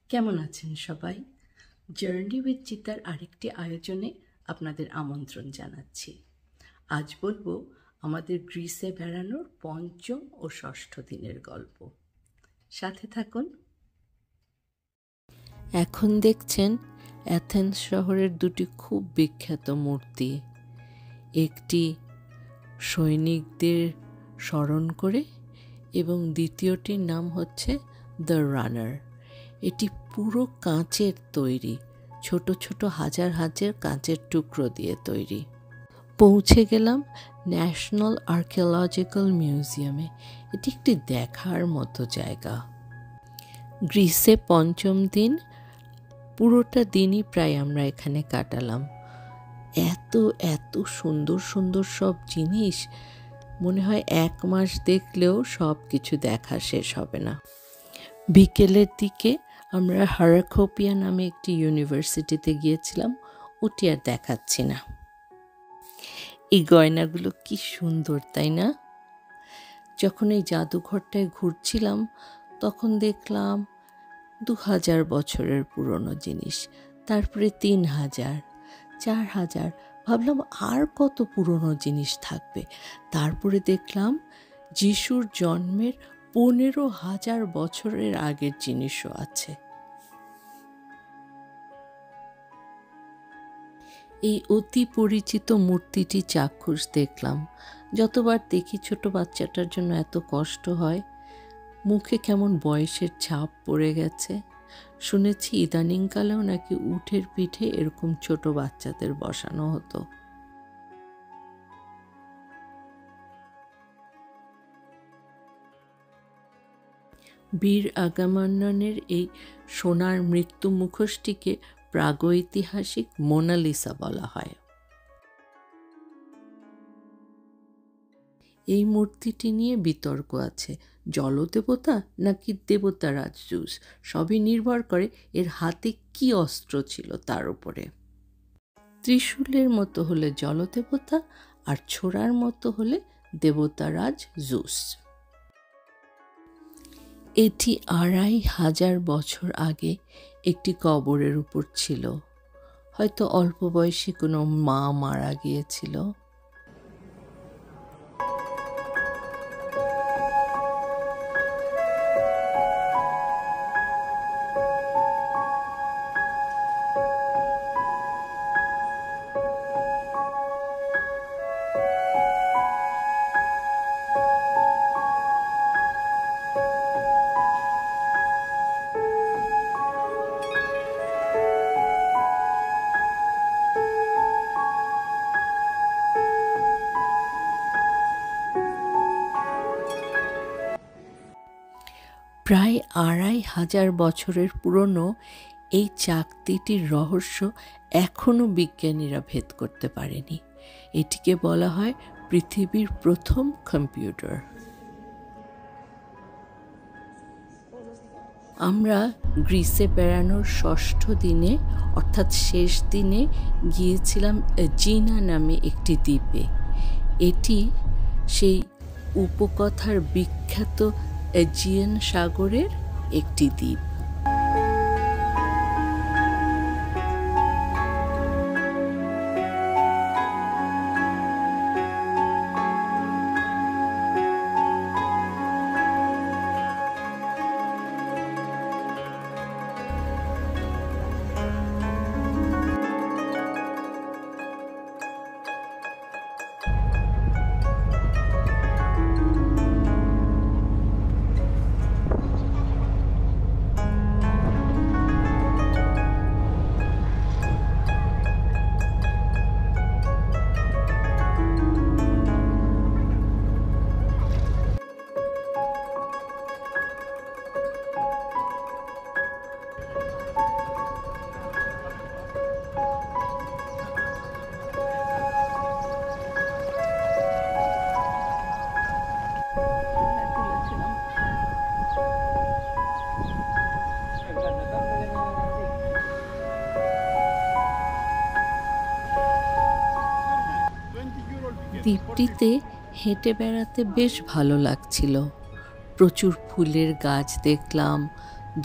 কেমন আছেন সবাই? জার্নি উইথ চিতার আরেকটি আয়োজনে আপনাদের আমন্ত্রণ জানাচ্ছি। আজ বলবো আমাদের গ্রিসে বেড়ানোর পঞ্চম ও ষষ্ঠ দিনের গল্প। সাথে থাকুন। এখন দেখছেন অ্যাথেন্স শহরের দুটি খুব বিখ্যাত মূর্তি, একটি সৈনিকদের স্মরণ করে এবং দ্বিতীয়টির নাম হচ্ছে দ্য রানার। এটি পুরো কাঁচের তৈরি, ছোট ছোট হাজার হাজার কাঁচের টুকরো দিয়ে তৈরি। পৌঁছে গেলাম ন্যাশনাল আর্কিওলজিক্যাল মিউজিয়ামে। এটি একটি দেখার মতো জায়গা। গ্রিসে পঞ্চম দিন, পুরোটা দিনই প্রায় আমরা এখানে কাটালাম। এত এত সুন্দর সুন্দর সব জিনিস, মনে হয় 1 মাস দেখলেও সব কিছু দেখা শেষ হবে না। বিকেলের দিকে আমরা হারাকোপিয়া নামে একটি ইউনিভার্সিটিতে গিয়েছিলাম, ওটি আর দেখাচ্ছি না। এই গয়নাগুলো কি সুন্দর, তাই না? যখন এই জাদুঘরটায় ঘুরছিলাম তখন দেখলাম 2000 বছরের পুরনো জিনিস, তারপরে 3000, 4000। ভাবলাম আর কত পুরনো জিনিস থাকবে। তারপরে দেখলাম যিশুর জন্মের 15,000 বছরের আগের জিনিসও আছে। এই অতি পরিচিত মূর্তিটি চাক্ষুষ দেখলাম। যতবার দেখি ছোট বাচ্চাটার জন্য এত কষ্ট হয়, মুখে কেমন বয়সের ছাপ পড়ে গেছে। শুনেছি ইদানিংকালেও নাকি উটের পিঠে এরকম ছোট বাচ্চাদের বসানো হতো। বীর আগামান্ননের এই সোনার মৃত্যু মুখোশটিকে প্রাগৈতিহাসিক মোনালিসা বলা হয়। এই মূর্তিটি নিয়ে বিতর্ক আছে, জলদেবতা নাকি দেবতারাজ জুস, সবই নির্ভর করে এর হাতে কি অস্ত্র ছিল তার উপরে। ত্রিশূলের মতো হলে জলদেবতা, আর ছোড়ার মতো হলে দেবতারাজ জুস। এটি 2500 বছর আগে একটি কবরের উপর ছিল। হয়তো অল্প বয়সী কোনো মা মারা গিয়েছিল। প্রায় 2500 বছরের পুরনো এই চাকতিটির রহস্য এখনও বিজ্ঞানীরা ভেদ করতে পারেনি। এটিকে বলা হয় পৃথিবীর প্রথম কম্পিউটার। আমরা গ্রিসে বেড়ানোর ষষ্ঠ দিনে, অর্থাৎ শেষ দিনে, গিয়েছিলাম এজিনা নামে একটি দ্বীপে। এটি সেই উপকথার বিখ্যাত এজিয়ান সাগরের একটি দ্বীপ। দ্বীপটিতে হেঁটে বেড়াতে বেশ ভালো লাগছিল। প্রচুর ফুলের গাছ দেখলাম,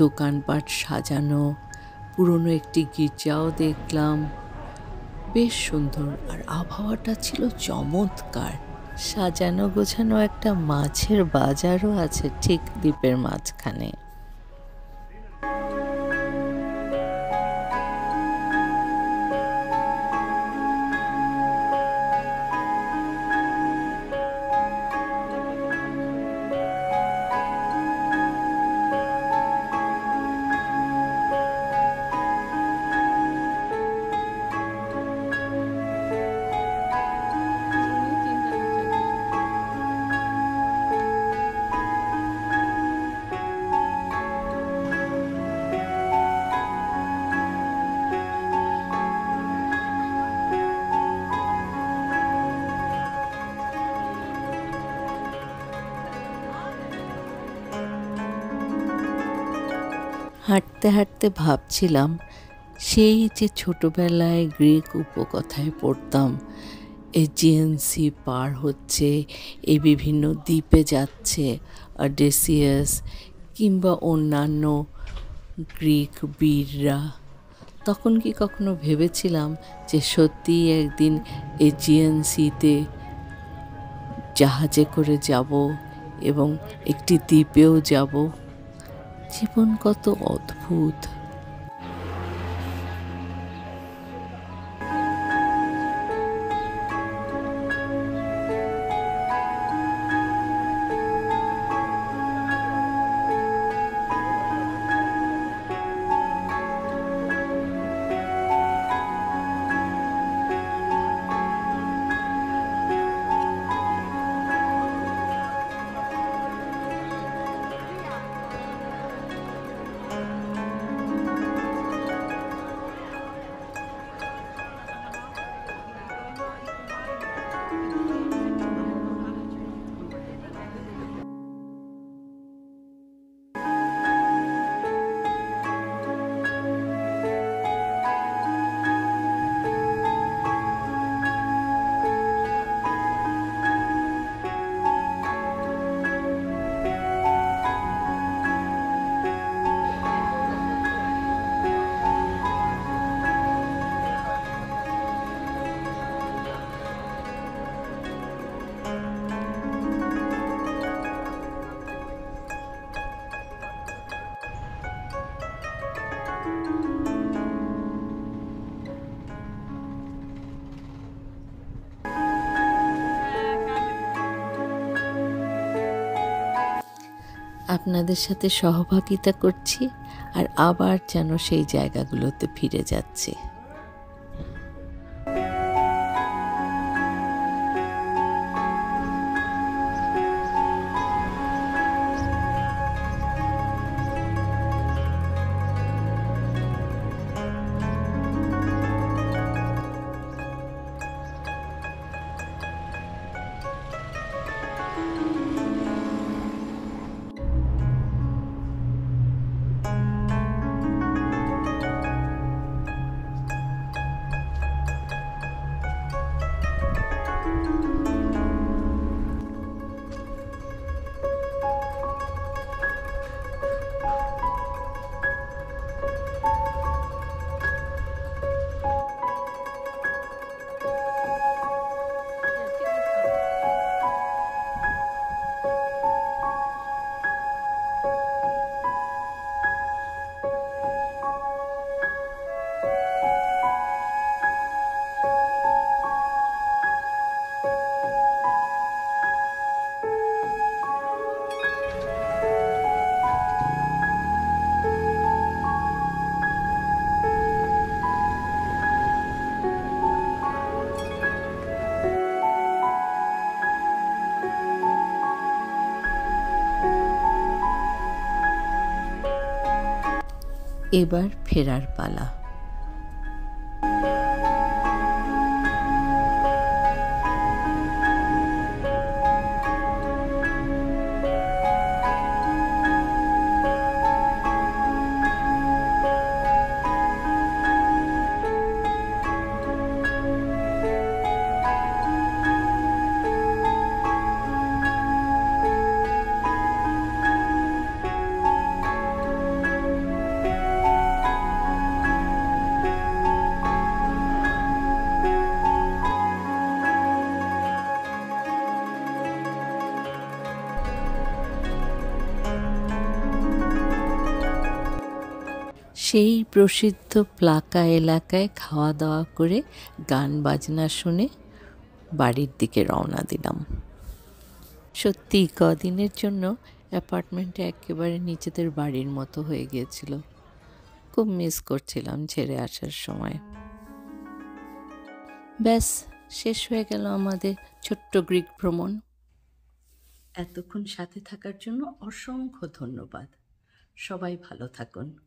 দোকানপাট সাজানো, পুরনো একটি গির্জাও দেখলাম। বেশ সুন্দর, আর আবহাওয়াটা ছিল চমৎকার। সাজানো গোছানো একটা মাছের বাজারও আছে ঠিক দ্বীপের মাঝখানে। হাঁটতে হাঁটতে ভাবছিলাম, সেই যে ছোটবেলায় গ্রিক উপকথায় পড়তাম, এজিয়ান সি পার হচ্ছে, এই বিভিন্ন দ্বীপে যাচ্ছে অডেসিয়াস কিংবা অন্যান্য গ্রিক বীররা, তখন কি কখনো ভেবেছিলাম যে সত্যিই একদিন এজিয়ান সিতে জাহাজে করে যাব এবং একটি দ্বীপেও যাব? জীবন কত অদ্ভুত! আপনাদের সাথে সহভাগিতা করছি, আর আবার যেন সেই জায়গাগুলোতে ফিরে যাচ্ছি। এবার ফেরার পালা। সেই প্রসিদ্ধ প্লাকা এলাকায় খাওয়া দাওয়া করে গান বাজনা শুনে বাড়ির দিকে রওনা দিলাম। সত্যি কদিনের জন্য অ্যাপার্টমেন্টে একেবারে নিজেদের বাড়ির মতো হয়ে গিয়েছিল। খুব মিস করছিলাম ছেড়ে আসার সময়। ব্যাস, শেষ হয়ে গেল আমাদের ছোট্ট গ্রিক ভ্রমণ। এতক্ষণ সাথে থাকার জন্য অসংখ্য ধন্যবাদ। সবাই ভালো থাকুন।